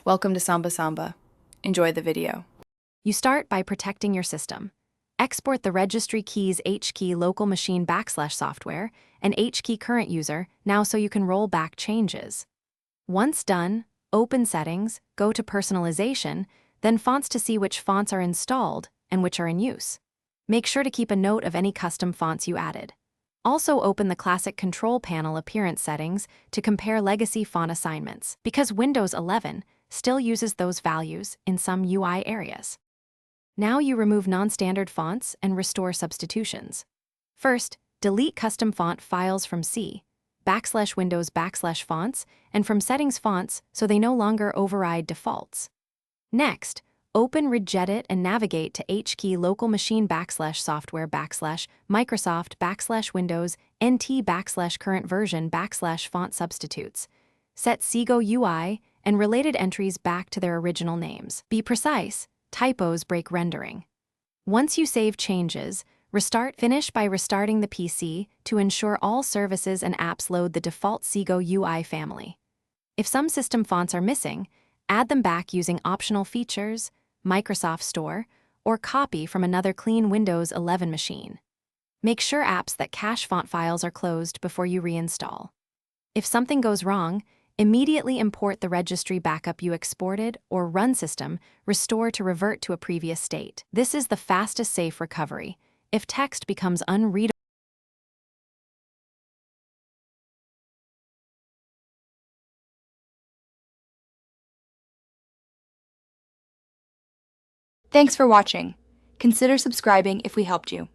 Welcome to Samba Samba. Enjoy the video. You start by protecting your system. Export the registry keys HKey local machine / software and HKey current user now so you can roll back changes. Once done, open Settings, go to Personalization, then Fonts to see which fonts are installed and which are in use. Make sure to keep a note of any custom fonts you added. Also open the Classic Control Panel Appearance settings to compare legacy font assignments, because Windows 11 still uses those values in some UI areas. Now you remove non-standard fonts and restore substitutions. First, delete custom font files from C, /Windows /fonts, and from Settings fonts so they no longer override defaults. Next, open Regedit and navigate to HKey local machine / software / Microsoft / Windows NT / current version / font substitutes. Set Sego UI and related entries back to their original names. Be precise, typos break rendering. Once you save changes, finish by restarting the PC to ensure all services and apps load the default Sego UI family. If some system fonts are missing, add them back using optional features, Microsoft Store, or copy from another clean Windows 11 machine. Make sure apps that cache font files are closed before you reinstall. If something goes wrong, immediately import the registry backup you exported or run system, restore to revert to a previous state. This is the fastest safe recovery. If text becomes unreadable, Thanks for watching. Consider subscribing if we helped you.